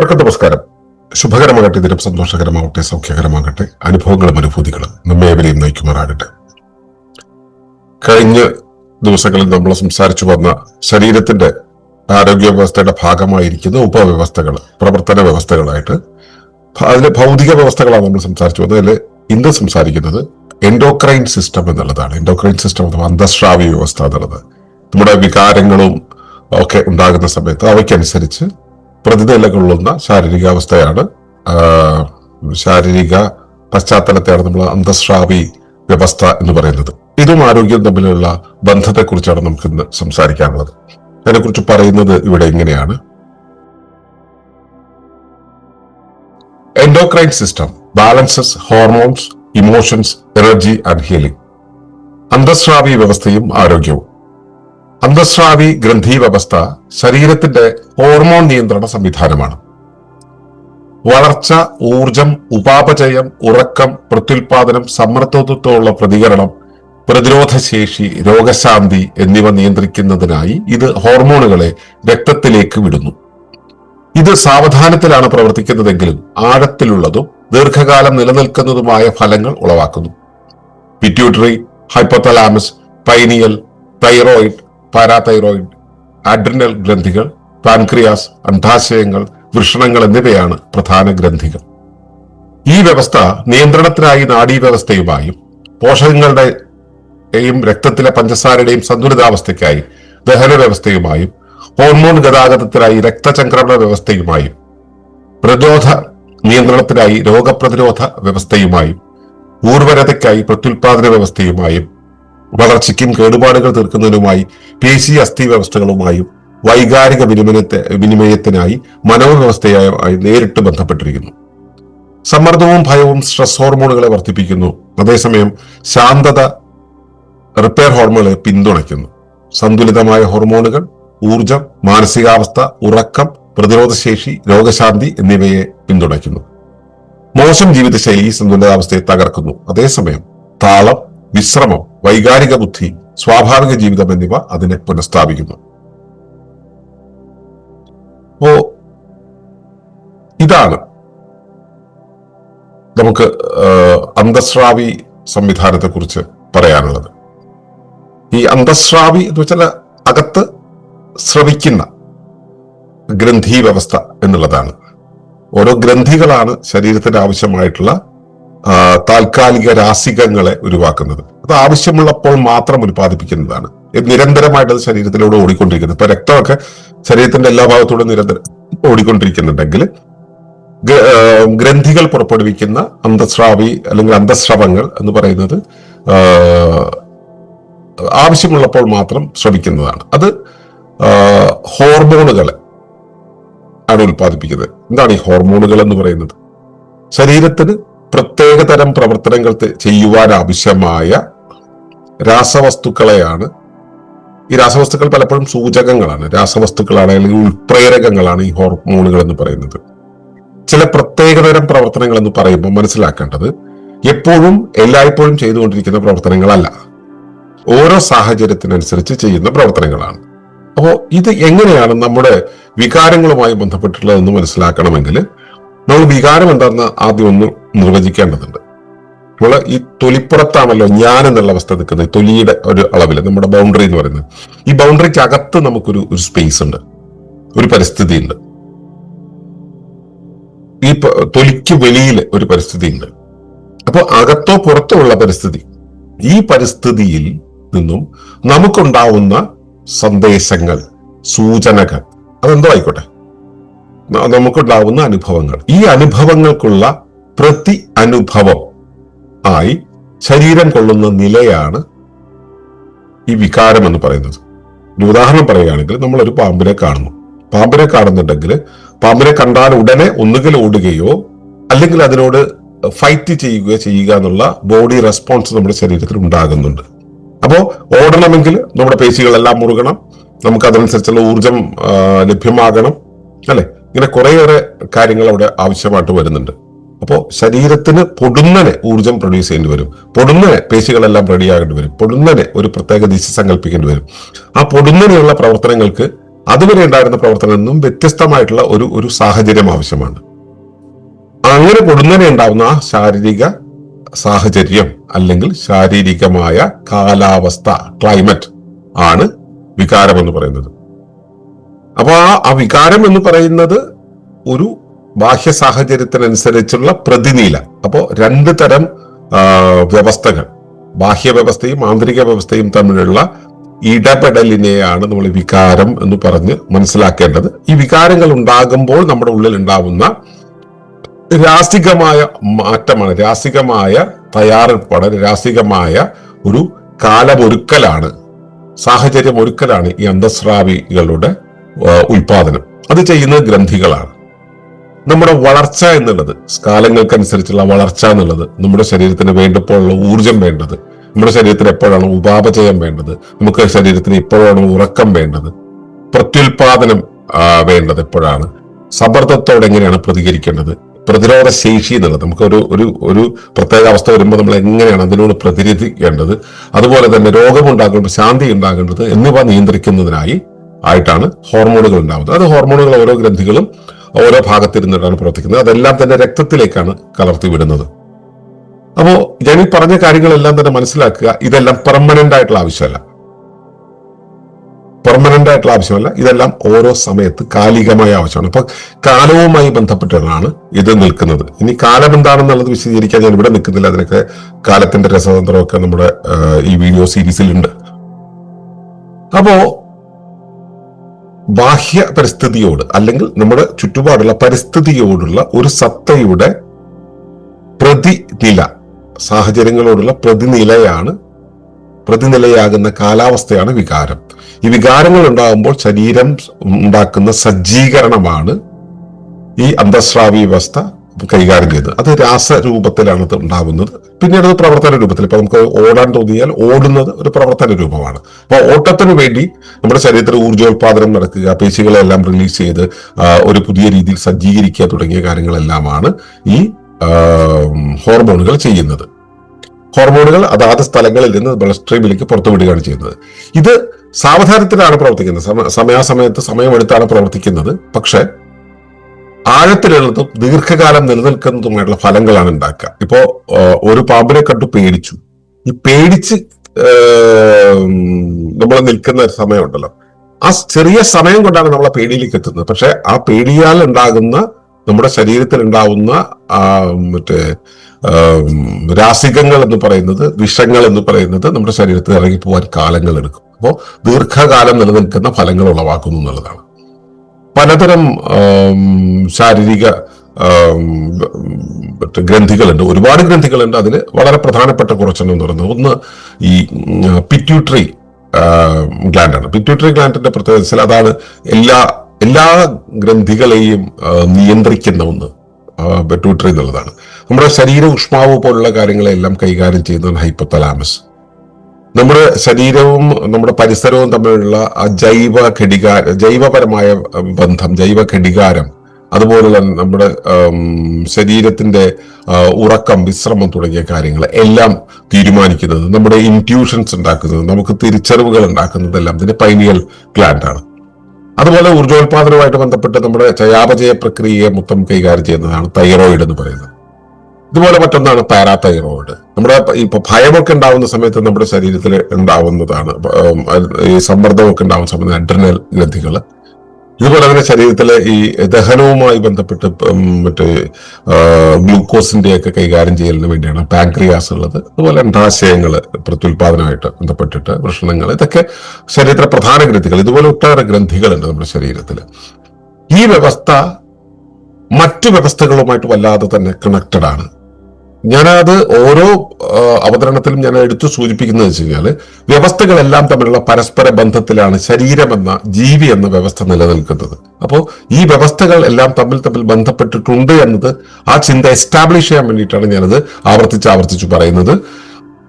ഏവർക്കും നമസ്കാരം. ശുഭകരമാകട്ടെ, ദിനം സന്തോഷകരമാവട്ടെ, സൗഖ്യകരമാകട്ടെ, അനുഭവങ്ങളും അനുഭൂതികളും നമ്മേവരെയും നയിക്കുമാറാകട്ടെ. കഴിഞ്ഞ ദിവസങ്ങളിൽ നമ്മൾ സംസാരിച്ചു വന്ന ശരീരത്തിന്റെ ആരോഗ്യ വ്യവസ്ഥയുടെ ഭാഗമായിരിക്കുന്ന ഉപവ്യവസ്ഥകൾ, പ്രവർത്തന വ്യവസ്ഥകളായിട്ട് അതിലെ ഭൗതിക വ്യവസ്ഥകളാണ് നമ്മൾ സംസാരിച്ചു വന്നത്. അതിൽ ഇന്ന് സംസാരിക്കുന്നത് എൻഡോക്രൈൻ സിസ്റ്റം എന്നുള്ളതാണ്. എൻഡോക്രൈൻ സിസ്റ്റം അഥവാ അന്തഃസ്രാവി വ്യവസ്ഥ എന്നുള്ളത് നമ്മുടെ വികാരങ്ങളും ഒക്കെ ഉണ്ടാകുന്ന സമയത്ത് അവയ്ക്കനുസരിച്ച് പ്രതിനിധി കൊള്ളുന്ന ശാരീരികാവസ്ഥയാണ്, ശാരീരിക പശ്ചാത്തലത്തെയാണ് നമ്മൾ അന്തഃസ്രാവി വ്യവസ്ഥ എന്ന് പറയുന്നത്. ഇതും ആരോഗ്യവും തമ്മിലുള്ള ബന്ധത്തെക്കുറിച്ചാണ് നമുക്ക് ഇന്ന് സംസാരിക്കാനുള്ളത്. അതിനെക്കുറിച്ച് പറയുന്നത് ഇവിടെ ഇങ്ങനെയാണ്: endocrine system balances hormones, emotions, energy and healing. അന്തഃസ്രാവി വ്യവസ്ഥയും ആരോഗ്യവും. അന്തഃസ്രാവി ഗ്രന്ഥി വ്യവസ്ഥ ശരീരത്തിന്റെ ഹോർമോൺ നിയന്ത്രണ സംവിധാനമാണ്. വളർച്ച, ഊർജം, ഉപാപചയം, ഉറക്കം, പ്രത്യുൽപാദനം, സമ്മർദ്ദത്തോടുള്ള പ്രതികരണം, പ്രതിരോധശേഷി, രോഗശാന്തി എന്നിവ നിയന്ത്രിക്കുന്നതിനായി ഇത് ഹോർമോണുകളെ രക്തത്തിലേക്ക് വിടുന്നു. ഇത് സാവധാനത്തിലാണ് പ്രവർത്തിക്കുന്നതെങ്കിലും ആഴത്തിലുള്ളതും ദീർഘകാലം നിലനിൽക്കുന്നതുമായ ഫലങ്ങൾ ഉളവാക്കുന്നു. Pituitary, hypothalamus, pineal, thyroid, parathyroid, adrenal ഗ്രന്ഥികൾ, പാൻക്രിയാസ്, അണ്ഡാശയങ്ങൾ, വൃഷണങ്ങൾ എന്നിവയാണ് പ്രധാന ഗ്രന്ഥികൾ. ഈ വ്യവസ്ഥ നിയന്ത്രണത്തിനായി നാഡീവ്യവസ്ഥയുമായും പോഷകങ്ങളുടെയും രക്തത്തിലെ പഞ്ചസാരയുടെയും സന്തുലിതാവസ്ഥയ്ക്കായി ദഹന വ്യവസ്ഥയുമായും ഹോർമോൺ ഗതാഗതത്തിനായി രക്തചംക്രമണ വ്യവസ്ഥയുമായും പ്രതിരോധ നിയന്ത്രണത്തിനായി രോഗപ്രതിരോധ വ്യവസ്ഥയുമായും ഊർവരതയ്ക്കായി പ്രത്യുൽപാദന വ്യവസ്ഥയുമായും വളർച്ചയ്ക്കും കേടുപാടുകൾ തീർക്കുന്നതിനുമായി പേശി അസ്ഥി വ്യവസ്ഥകളുമായും വൈകാരിക വിനിമയത്തിനായി മനോവ്യവസ്ഥയുമായി നേരിട്ട് ബന്ധപ്പെട്ടിരിക്കുന്നു. സമ്മർദ്ദവും ഭയവും സ്ട്രെസ് ഹോർമോണുകളെ വർദ്ധിപ്പിക്കുന്നു. അതേസമയം ശാന്തത റിപ്പയർ ഹോർമോണുകളെ പിന്തുണയ്ക്കുന്നു. സന്തുലിതമായ ഹോർമോണുകൾ ഊർജം, മാനസികാവസ്ഥ, ഉറക്കം, പ്രതിരോധശേഷി, രോഗശാന്തി എന്നിവയെ പിന്തുണയ്ക്കുന്നു. മോശം ജീവിതശൈലി സന്തുലിതാവസ്ഥയെ തകർക്കുന്നു. അതേസമയം താളം, വിശ്രമം, വൈകാരിക ബുദ്ധി, സ്വാഭാവിക ജീവിതം എന്നിവ അതിനെ പുനഃസ്ഥാപിക്കുന്നു. അപ്പോ ഇതാണ് നമുക്ക് അന്തഃസ്രാവി സംവിധാനത്തെ കുറിച്ച് പറയാനുള്ളത്. ഈ അന്തഃസ്രാവി എന്ന് വെച്ചാൽ അകത്ത് സ്രവിക്കുന്ന ഗ്രന്ഥി വ്യവസ്ഥ എന്നുള്ളതാണ്. ഓരോ ഗ്രന്ഥികളാണ് ശരീരത്തിന് ആവശ്യമായിട്ടുള്ള താൽക്കാലിക രാസികങ്ങളെ ഉരുവാക്കുന്നത്. അത് ആവശ്യമുള്ളപ്പോൾ മാത്രം ഉൽപ്പാദിപ്പിക്കുന്നതാണ്. നിരന്തരമായിട്ട് അത് ശരീരത്തിലൂടെ ഓടിക്കൊണ്ടിരിക്കുന്നത്. ഇപ്പൊ രക്തമൊക്കെ ശരീരത്തിന്റെ എല്ലാ ഭാഗത്തൂടെ നിരന്തരം ഓടിക്കൊണ്ടിരിക്കുന്നുണ്ടെങ്കിൽ ഗ്രന്ഥികൾ പുറപ്പെടുവിക്കുന്ന അന്തഃസ്രാവി അല്ലെങ്കിൽ അന്തഃസ്രവങ്ങൾ എന്ന് പറയുന്നത് ആവശ്യമുള്ളപ്പോൾ മാത്രം ശ്രവിക്കുന്നതാണ്. അത് ഹോർമോണുകളെ ആണ് ഉൽപ്പാദിപ്പിക്കുന്നത്. എന്താണ് ഈ ഹോർമോണുകൾ എന്ന് പറയുന്നത്? ശരീരത്തിന് പ്രത്യേകതരം പ്രവർത്തനങ്ങൾ ചെയ്യുവാൻ ആവശ്യമായ രാസവസ്തുക്കളെയാണ്. ഈ രാസവസ്തുക്കൾ പലപ്പോഴും സൂചകങ്ങളാണ്, രാസവസ്തുക്കളാണ് അല്ലെങ്കിൽ ഉൾപ്രേരകങ്ങളാണ് ഈ ഹോർമോണുകൾ എന്ന് പറയുന്നത്. ചില പ്രത്യേകതരം പ്രവർത്തനങ്ങൾ എന്ന് പറയുമ്പോൾ മനസ്സിലാക്കേണ്ടത് എപ്പോഴും എല്ലായ്പ്പോഴും ചെയ്തുകൊണ്ടിരിക്കുന്ന പ്രവർത്തനങ്ങളല്ല, ഓരോ സാഹചര്യത്തിനനുസരിച്ച് ചെയ്യുന്ന പ്രവർത്തനങ്ങളാണ്. അപ്പോൾ ഇത് എങ്ങനെയാണ് നമ്മുടെ വികാരങ്ങളുമായി ബന്ധപ്പെട്ടുള്ളതെന്ന് മനസ്സിലാക്കണമെങ്കിൽ നമ്മൾ വികാരം എന്താണെന്ന് ആദ്യം ഒന്ന് നിർവചിക്കേണ്ടതുണ്ട്. നമ്മൾ ഈ തൊലിപ്പുറത്താണല്ലോ ഞാൻ എന്നുള്ള അവസ്ഥ നിൽക്കുന്നത്. തൊലിയുടെ ഒരു അളവിൽ നമ്മുടെ ബൗണ്ടറി എന്ന് പറയുന്നത്. ഈ ബൗണ്ടറിക്ക് അകത്ത് നമുക്കൊരു സ്പേസ് ഉണ്ട്, ഒരു പരിസ്ഥിതി ഉണ്ട്. ഈ തൊലിക്ക് വെളിയിൽ ഒരു പരിസ്ഥിതി ഉണ്ട്. അപ്പോൾ അകത്തോ പുറത്തോ ഉള്ള പരിസ്ഥിതി, ഈ പരിസ്ഥിതിയിൽ നിന്നും നമുക്കുണ്ടാവുന്ന സന്ദേശങ്ങൾ, സൂചനകൾ, അതെന്തോ ആയിക്കോട്ടെ, നമുക്കുണ്ടാവുന്ന അനുഭവങ്ങൾ, ഈ അനുഭവങ്ങൾക്കുള്ള പ്രതി അനുഭവം ആയി ശരീരം കൊള്ളുന്ന നിലയാണ് ഈ വികാരം എന്ന് പറയുന്നത്. ഒരു ഉദാഹരണം പറയുകയാണെങ്കിൽ, നമ്മളൊരു പാമ്പിനെ കാണുന്നു. പാമ്പിനെ കാണുന്നുണ്ടെങ്കിൽ പാമ്പിനെ കണ്ടാൽ ഉടനെ ഒന്നുകിൽ ഓടുകയോ അല്ലെങ്കിൽ അതിനോട് ഫൈറ്റ് ചെയ്യുക എന്നുള്ള ബോഡി റെസ്പോൺസ് നമ്മുടെ ശരീരത്തിൽ ഉണ്ടാകുന്നുണ്ട്. അപ്പോൾ ഓടണമെങ്കിൽ നമ്മുടെ പേശികളെല്ലാം മുറുകണം, നമുക്ക് അതനുസരിച്ചുള്ള ഊർജം ലഭ്യമാകണം, അല്ലെ? ഇങ്ങനെ കുറേയേറെ കാര്യങ്ങൾ അവിടെ ആവശ്യമായിട്ട് വരുന്നുണ്ട്. അപ്പോൾ ശരീരത്തിന് പൊടുന്നനെ ഊർജം പ്രൊഡ്യൂസ് ചെയ്യേണ്ടി വരും, പൊടുന്നനെ പേശികളെല്ലാം റെഡിയാകേണ്ടി വരും, പൊടുന്നനെ ഒരു പ്രത്യേക ദിശ സങ്കല്പിക്കേണ്ടി വരും. ആ പൊടുന്നനെയുള്ള പ്രവർത്തനങ്ങൾക്ക് അതുവരെ ഉണ്ടായിരുന്ന പ്രവർത്തനത്തിൽ നിന്നും വ്യത്യസ്തമായിട്ടുള്ള ഒരു സാഹചര്യം ആവശ്യമാണ്. അങ്ങനെ പൊടുന്നനെ ഉണ്ടാവുന്ന ആ ശാരീരിക സാഹചര്യം അല്ലെങ്കിൽ ശാരീരികമായ കാലാവസ്ഥ, ക്ലൈമറ്റ് ആണ് വികാരം എന്ന് പറയുന്നത്. അപ്പൊ ആ വികാരം എന്ന് പറയുന്നത് ഒരു ബാഹ്യ സാഹചര്യത്തിനനുസരിച്ചുള്ള പ്രതിനീല. അപ്പോ രണ്ട് തരം വ്യവസ്ഥകൾ, ബാഹ്യ വ്യവസ്ഥയും ആന്തരിക വ്യവസ്ഥയും തമ്മിലുള്ള ഇടപെടലിനെയാണ് നമ്മൾ വികാരം എന്ന് പറഞ്ഞ് മനസ്സിലാക്കേണ്ടത്. ഈ വികാരങ്ങൾ ഉണ്ടാകുമ്പോൾ നമ്മുടെ ഉള്ളിൽ ഉണ്ടാവുന്ന രാസികമായ മാറ്റമാണ്, രാസികമായ തയ്യാറെടുപ്പാണ്, രാസികമായ ഒരു കാലമൊരുക്കലാണ്, സാഹചര്യം ഒരുക്കലാണ് ഈ അന്തസ്രാവികളുടെ ഉൽപാദനം. അത് ചെയ്യുന്നത് ഗ്രന്ഥികളാണ്. നമ്മുടെ വളർച്ച എന്നുള്ളത്, കാലങ്ങൾക്കനുസരിച്ചുള്ള വളർച്ച എന്നുള്ളത്, നമ്മുടെ ശരീരത്തിന് വേണ്ടപ്പോഴുള്ള ഊർജം വേണ്ടത്, നമ്മുടെ ശരീരത്തിന് എപ്പോഴാണ് ഉപാപചയം വേണ്ടത്, നമുക്ക് ശരീരത്തിന് എപ്പോഴാണ് ഉറക്കം വേണ്ടത്, പ്രത്യുൽപാദനം വേണ്ടത് എപ്പോഴാണ്, സമ്മർദ്ദത്തോടെ എങ്ങനെയാണ് പ്രതികരിക്കേണ്ടത്, പ്രതിരോധ ശേഷി എന്നുള്ളത്, നമുക്ക് ഒരു പ്രത്യേക അവസ്ഥ വരുമ്പോൾ നമ്മൾ എങ്ങനെയാണ് അതിനോട് പ്രതിരോധിക്കേണ്ടത്, അതുപോലെ തന്നെ രോഗമുണ്ടാകേണ്ടത്, ശാന്തി ഉണ്ടാകേണ്ടത് എന്നിവ നിയന്ത്രിക്കുന്നതിനായി ആയിട്ടാണ് ഹോർമോണുകൾ ഉണ്ടാവുന്നത്. അത് ഹോർമോണുകൾ ഓരോ ഗ്രന്ഥികളും ഓരോ ഭാഗത്തിരുന്നിട്ടാണ് പ്രവർത്തിക്കുന്നത്. അതെല്ലാം തന്നെ രക്തത്തിലേക്കാണ് കലർത്തി വിടുന്നത്. അപ്പോ ഞാൻ ഈ പറഞ്ഞ കാര്യങ്ങളെല്ലാം തന്നെ മനസ്സിലാക്കുക. ഇതെല്ലാം പെർമനന്റ് ആയിട്ടുള്ള ആവശ്യമല്ല, ഇതെല്ലാം ഓരോ സമയത്ത് കാലികമായ ആവശ്യമാണ്. അപ്പൊ കാലവുമായി ബന്ധപ്പെട്ടാണ് ഇത് നിൽക്കുന്നത്. ഇനി കാലം എന്താണെന്നുള്ളത് വിശദീകരിക്കാൻ ഞാൻ ഇവിടെ നിൽക്കുന്നില്ല. അതിനൊക്കെ കാലത്തിന്റെ രസതന്ത്രമൊക്കെ നമ്മുടെ ഈ വീഡിയോ സീരീസിലുണ്ട്. അപ്പോ ബാഹ്യ പരിസ്ഥിതിയോട് അല്ലെങ്കിൽ നമ്മുടെ ചുറ്റുപാടുള്ള പരിസ്ഥിതിയോടുള്ള ഒരു സത്തയുടെ പ്രതിനില, സാഹചര്യങ്ങളോടുള്ള പ്രതിനിലയാകുന്ന കാലാവസ്ഥയാണ് വികാരം. ഈ വികാരങ്ങൾ ഉണ്ടാകുമ്പോൾ ശരീരം ഉണ്ടാക്കുന്ന സജ്ജീകരണമാണ് ഈ അന്തസ്രാവി വ്യവസ്ഥ കൈകാര്യം ചെയ്യുന്നത്. അത് രാസരൂപത്തിലാണ് ഉണ്ടാകുന്നത്. പിന്നീട് അത് പ്രവർത്തന രൂപത്തിൽ, ഇപ്പൊ നമുക്ക് ഓടാൻ തോന്നിയാൽ ഓടുന്നത് ഒരു പ്രവർത്തന രൂപമാണ്. അപ്പൊ ഓട്ടത്തിനു വേണ്ടി നമ്മുടെ ശരീരത്തിൽ ഊർജ്ജോത്പാദനം നടക്കുക, പേശികളെല്ലാം റിലീസ് ചെയ്ത് ഒരു പുതിയ രീതിയിൽ സജ്ജീകരിക്കുക തുടങ്ങിയ കാര്യങ്ങളെല്ലാമാണ് ഈ ഹോർമോണുകൾ ചെയ്യുന്നത്. ഹോർമോണുകൾ അതാത് സ്ഥലങ്ങളിൽ നിന്ന് ബ്ലഡ് സ്ട്രീമിലേക്ക് പുറത്തുവിടുകയാണ് ചെയ്യുന്നത്. ഇത് സാവധാനത്തിലാണ് പ്രവർത്തിക്കുന്നത്, സമയാസമയത്ത് സമയമെടുത്താണ് പ്രവർത്തിക്കുന്നത്. പക്ഷെ ആഴത്തിലുള്ളതും ദീർഘകാലം നിലനിൽക്കുന്നതുമായിട്ടുള്ള ഫലങ്ങളാണ് ഉണ്ടാക്കുക. ഇപ്പോ ഒരു പാമ്പിനെ കണ്ടു പേടിച്ചു. ഈ പേടിച്ച് നമ്മൾ നിൽക്കുന്ന സമയമുണ്ടല്ലോ, ആ ചെറിയ സമയം കൊണ്ടാണ് നമ്മൾ ആ പേടിയിലേക്ക് എത്തുന്നത്. പക്ഷെ ആ പേടിയാൽ ഉണ്ടാകുന്ന, നമ്മുടെ ശരീരത്തിൽ ഉണ്ടാവുന്ന രാസികങ്ങൾ എന്ന് പറയുന്നത്, വിഷങ്ങൾ എന്ന് പറയുന്നത് നമ്മുടെ ശരീരത്തിൽ ഇറങ്ങിപ്പോവാൻ കാലങ്ങൾ എടുക്കും. അപ്പോൾ ദീർഘകാലം നിലനിൽക്കുന്ന ഫലങ്ങൾ ഉളവാക്കുന്നു എന്നുള്ളതാണ്. പലതരം ശാരീരിക ഗ്രന്ഥികളുണ്ട്, ഒരുപാട് ഗ്രന്ഥികളുണ്ട്. അതിൽ വളരെ പ്രധാനപ്പെട്ട കുറച്ചെണ്ണം എന്ന് പറയുന്നത്, ഒന്ന് ഈ പിറ്റ്യൂട്ടറി ഗ്ലാൻഡാണ്. പിറ്റ്യൂട്ടറി ഗ്ലാൻഡിന്റെ പ്രത്യേകത അതാണ് എല്ലാ ഗ്രന്ഥികളെയും നിയന്ത്രിക്കുന്ന ഒന്ന് പിറ്റ്യൂട്ടറി എന്നുള്ളതാണ്. നമ്മുടെ ശരീര ഊഷ്മാവ് പോലുള്ള കാര്യങ്ങളെല്ലാം കൈകാര്യം ചെയ്യുന്നതാണ് ഹൈപ്പോതലാമസ്. നമ്മുടെ ശരീരവും നമ്മുടെ പരിസരവും തമ്മിലുള്ള ആ ജൈവപരമായ ബന്ധം, ജൈവ ഘടികാരം, അതുപോലെ നമ്മുടെ ശരീരത്തിന്റെ ഉറക്കം, വിശ്രമം തുടങ്ങിയ കാര്യങ്ങൾ എല്ലാം തീരുമാനിക്കുന്നത്, നമ്മുടെ ഇൻറ്റ്യൂഷൻസ് ഉണ്ടാക്കുന്നത്, നമുക്ക് തിരിച്ചറിവുകൾ ഉണ്ടാക്കുന്നതെല്ലാം ഇതിന്റെ പൈനിയൽ ഗ്ലാൻഡ് ആണ്. അതുപോലെ ഊർജ്ജോത്പാദനവുമായിട്ട് ബന്ധപ്പെട്ട് നമ്മുടെ ചയാപചയ പ്രക്രിയയെ മൊത്തം കൈകാര്യം ചെയ്യുന്നതാണ് തൈറോയിഡ് എന്ന് പറയുന്നത്. ഇതുപോലെ മറ്റൊന്നാണ് പാരാതൈറോയിഡ്. നമ്മുടെ ഇപ്പൊ ഭയമൊക്കെ ഉണ്ടാവുന്ന സമയത്ത് നമ്മുടെ ശരീരത്തിൽ ഉണ്ടാവുന്നതാണ്, ഈ സമ്മർദ്ദമൊക്കെ ഉണ്ടാവുന്ന സമയത്ത് അഡ്രിനൽ ഗ്രന്ഥികൾ. ഇതുപോലെ തന്നെ ശരീരത്തിലെ ഈ ദഹനവുമായി ബന്ധപ്പെട്ട് ഗ്ലൂക്കോസിന്റെ ഒക്കെ കൈകാര്യം ചെയ്യലിന് വേണ്ടിയാണ് പാൻക്രിയാസ് ഉള്ളത്. അതുപോലെ അണ്ഡാശയങ്ങൾ പ്രത്യുൽപാദനമായിട്ട് ബന്ധപ്പെട്ടിട്ട് വൃഷണങ്ങൾ, ഇതൊക്കെ ശരീരത്തിലെ പ്രധാന ഗ്രന്ഥികൾ. ഇതുപോലെ ഒട്ടേറെ ഗ്രന്ഥികളുണ്ട് നമ്മുടെ ശരീരത്തിൽ. ഈ വ്യവസ്ഥ മറ്റു വ്യവസ്ഥകളുമായിട്ട് വല്ലാതെ തന്നെ കണക്റ്റഡ് ആണ്. ഞാനത് ഓരോ അവതരണത്തിലും ഞാൻ എടുത്തു സൂചിപ്പിക്കുന്നത് വെച്ച് കഴിഞ്ഞാൽ, വ്യവസ്ഥകളെല്ലാം തമ്മിലുള്ള പരസ്പര ബന്ധത്തിലാണ് ശരീരമെന്ന, ജീവി എന്ന വ്യവസ്ഥ നിലനിൽക്കുന്നത്. അപ്പോൾ ഈ വ്യവസ്ഥകൾ എല്ലാം തമ്മിൽ ബന്ധപ്പെട്ടിട്ടുണ്ട് എന്നത്, ആ ചിന്ത എസ്റ്റാബ്ലിഷ് ചെയ്യാൻ വേണ്ടിയിട്ടാണ് ഞാനത് ആവർത്തിച്ച് പറയുന്നത്.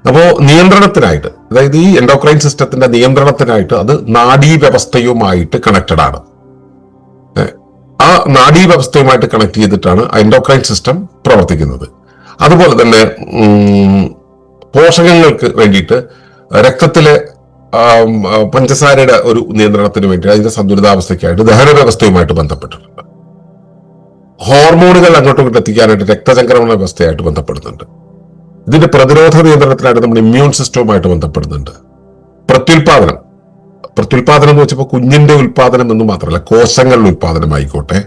അപ്പോൾ നിയന്ത്രണത്തിനായിട്ട്, അതായത് ഈ എൻഡോക്രൈൻ സിസ്റ്റത്തിന്റെ നിയന്ത്രണത്തിനായിട്ട് അത് നാഡീവ്യവസ്ഥയുമായിട്ട് കണക്റ്റഡ് ആണ്. ആ നാഡീവ്യവസ്ഥയുമായിട്ട് കണക്ട് ചെയ്തിട്ടാണ് എൻഡോക്രൈൻ സിസ്റ്റം പ്രവർത്തിക്കുന്നത്. അതുപോലെ തന്നെ പോഷകങ്ങൾക്ക് വേണ്ടിയിട്ട് രക്തത്തിലെ പഞ്ചസാരയുടെ ഒരു നിയന്ത്രണത്തിന് വേണ്ടി അതിന്റെ സന്തുലിതാവസ്ഥയ്ക്കായിട്ട് ദഹന വ്യവസ്ഥയുമായിട്ട് ബന്ധപ്പെട്ടിട്ടുണ്ട്. ഹോർമോണുകൾ അങ്ങോട്ടും ഇങ്ങോട്ടും എത്തിക്കാനായിട്ട് രക്തചംക്രമണ വ്യവസ്ഥയായിട്ട് ബന്ധപ്പെടുന്നുണ്ട്. ഇതിന്റെ പ്രതിരോധ നിയന്ത്രണത്തിനായിട്ട് നമ്മുടെ ഇമ്മ്യൂൺ സിസ്റ്റവുമായിട്ട് ബന്ധപ്പെടുന്നുണ്ട്. പ്രത്യുൽപാദനം എന്ന് വെച്ചപ്പോൾ കുഞ്ഞിന്റെ ഉൽപാദനം എന്ന് മാത്രമല്ല, കോശങ്ങളുടെ ഉൽപാദനമായിക്കോട്ടെ,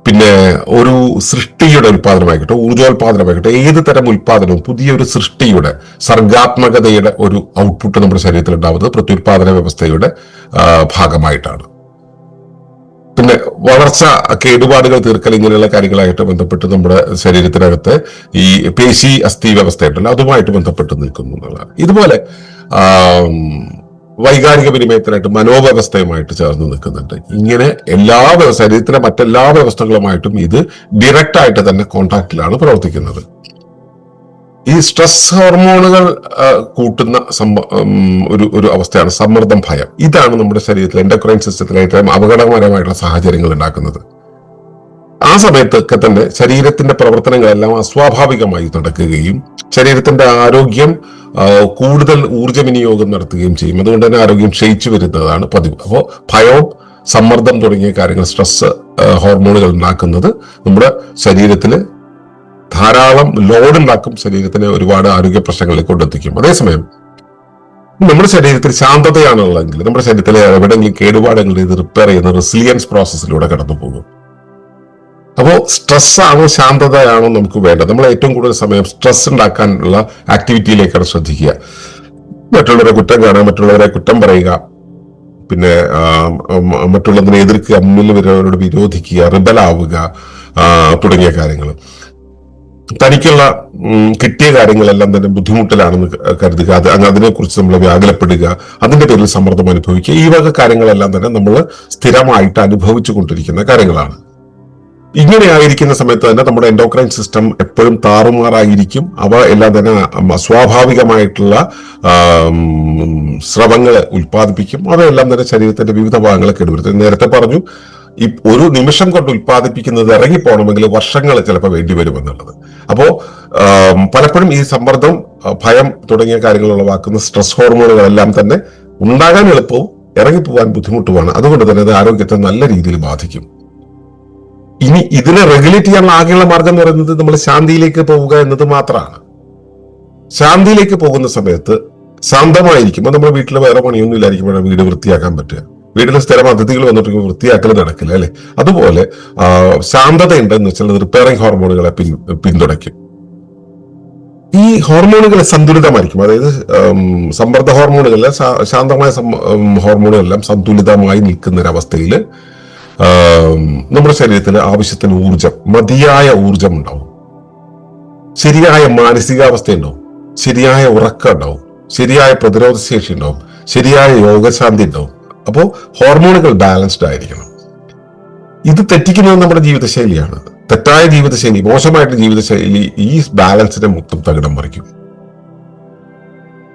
പിന്നെ ഒരു സൃഷ്ടിയുടെ ഉൽപാദനമായിക്കോട്ടെ, ഊർജോൽപാദനമായിക്കോട്ടെ, ഏത് തരം ഉൽപാദനവും പുതിയൊരു സൃഷ്ടിയുടെ സർഗാത്മകതയുടെ ഒരു ഔട്ട്പുട്ട് നമ്മുടെ ശരീരത്തിൽ ഉണ്ടാവുന്നത് പ്രത്യുൽപാദന വ്യവസ്ഥയുടെ ഭാഗമായിട്ടാണ്. പിന്നെ വളർച്ച, കേടുപാടുകൾ തീർക്കൽ, ഇങ്ങനെയുള്ള കാര്യങ്ങളായിട്ട് ബന്ധപ്പെട്ട് നമ്മുടെ ശരീരത്തിനകത്ത് ഈ പേശി അസ്ഥി വ്യവസ്ഥയുണ്ടല്ലോ അതുമായിട്ട് ബന്ധപ്പെട്ട് നിൽക്കുന്നു എന്നുള്ളതാണ്. ഇതുപോലെ വൈകാരിക വിനിമയത്തിനായിട്ട് മനോവ്യവസ്ഥയുമായിട്ട് ചേർന്ന് നിൽക്കുന്നുണ്ട്. ഇങ്ങനെ ശരീരത്തിലെ മറ്റെല്ലാ വ്യവസ്ഥകളുമായിട്ടും ഇത് ഡയറക്റ്റ് ആയിട്ട് തന്നെ കോണ്ടാക്റ്റിലാണ് പ്രവർത്തിക്കുന്നത്. ഈ സ്ട്രെസ് ഹോർമോണുകൾ കൂട്ടുന്ന ഒരു അവസ്ഥയാണ് സമ്മർദ്ദം, ഭയം. ഇതാണ് നമ്മുടെ ശരീരത്തിലെ എൻഡോക്രൈൻ സിസ്റ്റത്തിലെ ഏറ്റവും അപകടകരമായിട്ടുള്ള സാഹചര്യങ്ങൾ ഉണ്ടാക്കുന്നത്. ആ സമയത്തൊക്കെ തന്നെ ശരീരത്തിന്റെ പ്രവർത്തനങ്ങളെല്ലാം അസ്വാഭാവികമായി നടക്കുകയും ശരീരത്തിന്റെ ആരോഗ്യം കൂടുതൽ ഊർജ്ജ വിനിയോഗം നടത്തുകയും ചെയ്യും. അതുകൊണ്ട് തന്നെ ആരോഗ്യം ക്ഷയിച്ചു വരുന്നതാണ് പതിവ്. അപ്പോൾ ഭയവും സമ്മർദ്ദം തുടങ്ങിയ കാര്യങ്ങൾ, സ്ട്രെസ് ഹോർമോണുകൾ ഉണ്ടാക്കുന്നത് നമ്മുടെ ശരീരത്തിൽ ധാരാളം ലോഡ് ഉണ്ടാക്കും, ശരീരത്തിന് ഒരുപാട് ആരോഗ്യ പ്രശ്നങ്ങളിലേക്ക് കൊണ്ടെത്തിക്കും. അതേസമയം നമ്മുടെ ശരീരത്തിൽ ശാന്തതയാണുള്ളതെങ്കിൽ നമ്മുടെ ശരീരത്തിലെ എവിടെയെങ്കിലും കേടുപാടുകൾ ഇത് റിപ്പയർ ചെയ്യുന്ന റെസിലിയൻസ് പ്രോസസ്സിലൂടെ കടന്നു പോകും. അപ്പോൾ സ്ട്രെസ് ആണോ ശാന്തതയാണോ നമുക്ക് വേണ്ടത്? നമ്മൾ ഏറ്റവും കൂടുതൽ സമയം സ്ട്രെസ് ഉണ്ടാക്കാനുള്ള ആക്ടിവിറ്റിയിലേക്കാണ് ശ്രദ്ധിക്കുക. മറ്റുള്ളവരെ കുറ്റം കാണുക, മറ്റുള്ളവരെ കുറ്റം പറയുക, പിന്നെ മറ്റുള്ളതിനെ എതിർക്കുക, മുന്നിൽ വരുന്നവരോട് വിരോധിക്കുക, റിബലാവുക തുടങ്ങിയ കാര്യങ്ങൾ. തനിക്കുള്ള കിട്ടിയ കാര്യങ്ങളെല്ലാം തന്നെ ബുദ്ധിമുട്ടിലാണെന്ന് കരുതുക, അതിനെക്കുറിച്ച് നമ്മൾ വ്യാകുലപ്പെടുക, അതിന്റെ പേരിൽ സമ്മർദ്ദം അനുഭവിക്കുക. ഈ വക കാര്യങ്ങളെല്ലാം തന്നെ നമ്മൾ സ്ഥിരമായിട്ട് അനുഭവിച്ചു കൊണ്ടിരിക്കുന്ന കാര്യങ്ങളാണ്. ഇങ്ങനെ ആയിരിക്കുന്ന സമയത്ത് തന്നെ നമ്മുടെ എൻഡോക്രൈൻ സിസ്റ്റം എപ്പോഴും താറുമാറായിരിക്കും. അവ എല്ലാം തന്നെ സ്വാഭാവികമായിട്ടുള്ള സ്രവങ്ങളെ ഉൽപ്പാദിപ്പിക്കും. അവയെല്ലാം തന്നെ ശരീരത്തിന്റെ വിവിധ ഭാഗങ്ങളെ കേടുവരുത്തും. നേരത്തെ പറഞ്ഞു, ഈ ഒരു നിമിഷം കൊണ്ട് ഉൽപ്പാദിപ്പിക്കുന്നത് ഇറങ്ങിപ്പോകണമെങ്കിൽ വർഷങ്ങൾ ചിലപ്പോൾ വേണ്ടി വരുമെന്നുള്ളത്. അപ്പോ പലപ്പോഴും ഈ സമ്മർദ്ദം, ഭയം തുടങ്ങിയ കാര്യങ്ങൾ ഉളവാക്കുന്ന സ്ട്രെസ് ഹോർമോണുകളെല്ലാം തന്നെ ഉണ്ടാകാൻ എളുപ്പവും ഇറങ്ങിപ്പോകാൻ ബുദ്ധിമുട്ടുമാണ്. അതുകൊണ്ട് തന്നെ അത് ആരോഗ്യത്തെ നല്ല രീതിയിൽ ബാധിക്കും. ഇനി ഇതിനെ റെഗുലേറ്റ് ചെയ്യാനുള്ള ആകെയുള്ള മാർഗം എന്ന് പറയുന്നത് നമ്മൾ ശാന്തിയിലേക്ക് പോവുക എന്നത് മാത്രമാണ്. ശാന്തിയിലേക്ക് പോകുന്ന സമയത്ത് ശാന്തമായിരിക്കുമ്പോൾ നമ്മുടെ വീട്ടിൽ വേറെ പണിയൊന്നും ഇല്ലായിരിക്കുമ്പോഴാണ് വീട് വൃത്തിയാക്കാൻ പറ്റുക. വീട്ടിൽ സ്ഥിരം അതിഥികൾ വന്നിട്ട് വൃത്തിയാക്കൽ നടക്കില്ല, അല്ലെ? അതുപോലെ ശാന്തത ഉണ്ടെന്ന് വെച്ചാൽ റിപ്പയറിംഗ് ഹോർമോണുകളെ പിന്തുണയ്ക്കും. ഈ ഹോർമോണുകളെ സന്തുലിതമായിരിക്കും. അതായത് സമ്മർദ്ദ ഹോർമോണുകളെ, ശാന്തമായ ഹോർമോണുകളെല്ലാം സന്തുലിതമായി നിൽക്കുന്ന ഒരവസ്ഥയിൽ നമ്മുടെ ശരീരത്തിൽ ആവശ്യത്തിന് ഊർജം, മതിയായ ഊർജം ഉണ്ടാവും, ശരിയായ മാനസികാവസ്ഥ ഉണ്ടാവും, ശരിയായ ഉറക്കം ഉണ്ടാവും, ശരിയായ പ്രതിരോധ ശേഷി ഉണ്ടാവും, ശരിയായ യോഗശാന്തി ഉണ്ടാവും. അപ്പോൾ ഹോർമോണുകൾ ബാലൻസ്ഡ് ആയിരിക്കണം. ഇത് തെറ്റിക്കുന്നത് നമ്മുടെ ജീവിതശൈലിയാണ്. തെറ്റായ ജീവിതശൈലി, മോശമായിട്ടുള്ള ജീവിതശൈലി ഈ ബാലൻസിനെ മൊത്തം തകിടം മറിക്കും.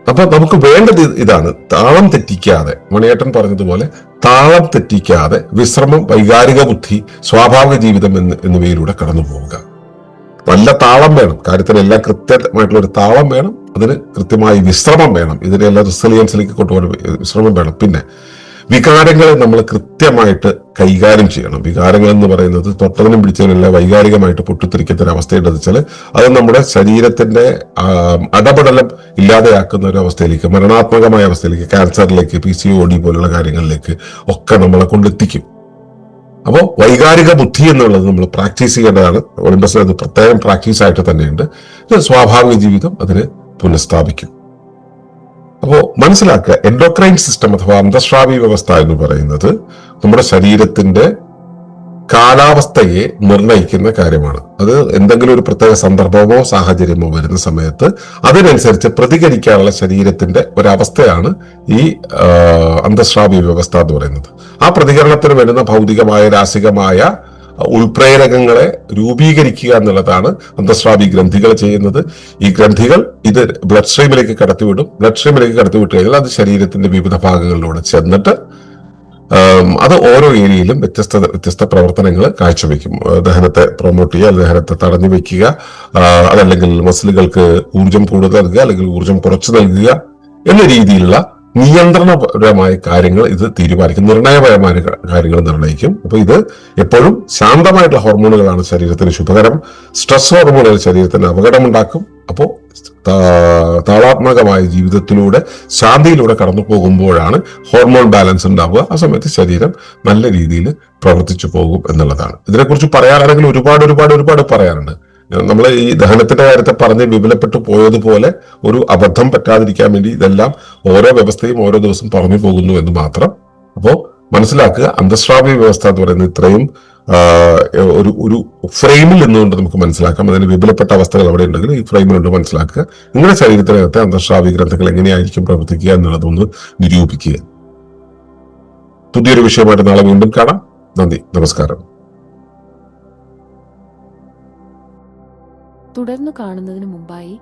അപ്പൊ നമുക്ക് വേണ്ടത് ഇതാണ്, താളം തെറ്റിക്കാതെ, മണിയേട്ടൻ പറഞ്ഞതുപോലെ താളം തെറ്റിക്കാതെ വിശ്രമം, വൈകാരിക ബുദ്ധി, സ്വാഭാവിക ജീവിതം എന്നിവയിലൂടെ കടന്നു പോവുക. നല്ല താളം വേണം, കാര്യത്തിനെല്ലാം കൃത്യമായിട്ടുള്ള ഒരു താളം വേണം, അതിന് കൃത്യമായി വിശ്രമം വേണം, ഇതിനെല്ലാം റെസിലിയൻസിലേക്ക് കൊണ്ടുപോകാൻ വിശ്രമം വേണം. പിന്നെ വികാരങ്ങളെ നമ്മൾ കൃത്യമായിട്ട് കൈകാര്യം ചെയ്യണം. വികാരങ്ങൾ എന്ന് പറയുന്നത് തൊട്ടതിനും പിടിച്ചതിനെല്ലാം വൈകാരികമായിട്ട് പൊട്ടിത്തെറിക്കുന്ന ഒരു അവസ്ഥയുണ്ടെന്ന് വെച്ചാൽ അത് നമ്മുടെ ശരീരത്തിന്റെ അടപടലം ഇല്ലാതെയാക്കുന്ന ഒരു അവസ്ഥയിലേക്ക്, മരണാത്മകമായ അവസ്ഥയിലേക്ക്, ക്യാൻസറിലേക്ക്, PCOD പോലുള്ള കാര്യങ്ങളിലേക്ക് ഒക്കെ നമ്മളെ കൊണ്ടെത്തിക്കും. അപ്പോൾ വൈകാരിക ബുദ്ധി എന്നുള്ളത് നമ്മൾ പ്രാക്ടീസ് ചെയ്യേണ്ടതാണ്. ഒളിമ്പസിൽ അത് പ്രത്യേകം പ്രാക്ടീസ് ആയിട്ട് തന്നെയുണ്ട്. സ്വാഭാവിക ജീവിതം അതിന് പുനഃസ്ഥാപിക്കും. അപ്പോ മനസ്സിലാക്കുക, എൻഡോക്രൈൻ സിസ്റ്റം അഥവാ അന്തഃസ്രാവി വ്യവസ്ഥ എന്ന് പറയുന്നത് നമ്മുടെ ശരീരത്തിന്റെ കാലാവസ്ഥയെ നിർണയിക്കുന്ന കാര്യമാണ്. അത് എന്തെങ്കിലും ഒരു പ്രത്യേക സന്ദർഭമോ സാഹചര്യമോ വരുന്ന സമയത്ത് അതിനനുസരിച്ച് പ്രതികരിക്കാനുള്ള ശരീരത്തിന്റെ ഒരവസ്ഥയാണ് ഈ അന്തഃസ്രാവി വ്യവസ്ഥ എന്ന് പറയുന്നത്. ആ പ്രതികരണത്തിന് വരുന്ന ഭൗതികമായ, രാശികമായ ഉൾപ്രേരകങ്ങളെ രൂപീകരിക്കുക എന്നുള്ളതാണ് അന്തഃസ്രാവി ഗ്രന്ഥികൾ ചെയ്യുന്നത്. ഈ ഗ്രന്ഥികൾ ഇത് ബ്ലഡ് സ്ട്രീമിലേക്ക് കടത്തിവിടും. ബ്ലഡ് സ്ട്രീമിലേക്ക് കടത്തിവിട്ട് കഴിഞ്ഞാൽ അത് ശരീരത്തിന്റെ വിവിധ ഭാഗങ്ങളിലൂടെ ചെന്നിട്ട് അത് ഓരോ ഏരിയയിലും വ്യത്യസ്ത പ്രവർത്തനങ്ങൾ കാഴ്ചവെക്കും. ദഹനത്തെ പ്രൊമോട്ട് ചെയ്യുക, ദഹനത്തെ തടഞ്ഞു വെക്കുക, അതല്ലെങ്കിൽ മസിലുകൾക്ക് ഊർജം കൂടുതൽ നൽകുക, അല്ലെങ്കിൽ ഊർജം കുറച്ചു നൽകുക എന്ന രീതിയിലുള്ള നിയന്ത്രണപരമായ കാര്യങ്ങൾ ഇത് തീരുമാനിക്കും, നിർണയപരമായ കാര്യങ്ങൾ നിർണ്ണയിക്കും. അപ്പൊ ഇത് എപ്പോഴും ശാന്തമായിട്ടുള്ള ഹോർമോണുകളാണ് ശരീരത്തിന് ശുഭകരം. സ്ട്രെസ് ഹോർമോണുകൾ ശരീരത്തിന് അപകടമുണ്ടാക്കും. അപ്പോൾ താളാത്മകമായ ജീവിതത്തിലൂടെ ശാന്തിയിലൂടെ കടന്നു പോകുമ്പോഴാണ് ഹോർമോൺ ബാലൻസ് ഉണ്ടാവുക. ആ സമയത്ത് ശരീരം നല്ല രീതിയിൽ പ്രവർത്തിച്ചു പോകും എന്നുള്ളതാണ്. ഇതിനെക്കുറിച്ച് പറയാനാണെങ്കിൽ ഒരുപാട് പറയാനുണ്ട്. നമ്മൾ ഈ ദഹനത്തിന്റെ കാര്യത്തെ പറഞ്ഞ് വിപുലപ്പെട്ടു പോയതുപോലെ ഒരു അബദ്ധം പറ്റാതിരിക്കാൻ വേണ്ടി ഇതെല്ലാം ഓരോ വ്യവസ്ഥയും ഓരോ ദിവസം പറഞ്ഞു പോകുന്നു എന്ന് മാത്രം. അപ്പോൾ മനസ്സിലാക്കുക, അന്തഃസ്രാവി വ്യവസ്ഥ എന്ന് പറയുന്നത് ഇത്രയും ഒരു ഫ്രെയിമിൽ നിന്നുകൊണ്ട് നമുക്ക് മനസ്സിലാക്കാം. അതിന് വിപുലപ്പെട്ട അവസ്ഥകൾ അവിടെ ഉണ്ടെങ്കിൽ ഈ ഫ്രെയിമിലുണ്ട് മനസ്സിലാക്കുക. നിങ്ങളുടെ ശരീരത്തിനകത്തെ അന്തഃസ്രാവി ഗ്രന്ഥങ്ങൾ എങ്ങനെയായിരിക്കും പ്രവർത്തിക്കുക എന്നുള്ളതൊന്ന് നിരൂപിക്കുക. പുതിയൊരു വിഷയമായിട്ട് നാളെ വീണ്ടും കാണാം. നന്ദി, നമസ്കാരം. തുടർന്ന് കാണുന്നതിന് മുമ്പായി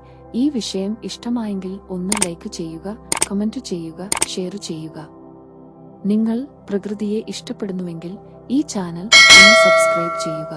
ഈ വിഷയം ഇഷ്ടമായെങ്കിൽ ഒന്ന് ലൈക്ക് ചെയ്യുക, കമന്റ് ചെയ്യുക, ഷെയർ ചെയ്യുക. നിങ്ങൾ പ്രകൃതിയെ ഇഷ്ടപ്പെടുന്നുവെങ്കിൽ ഈ ചാനൽ ഒന്ന് സബ്സ്ക്രൈബ് ചെയ്യുക.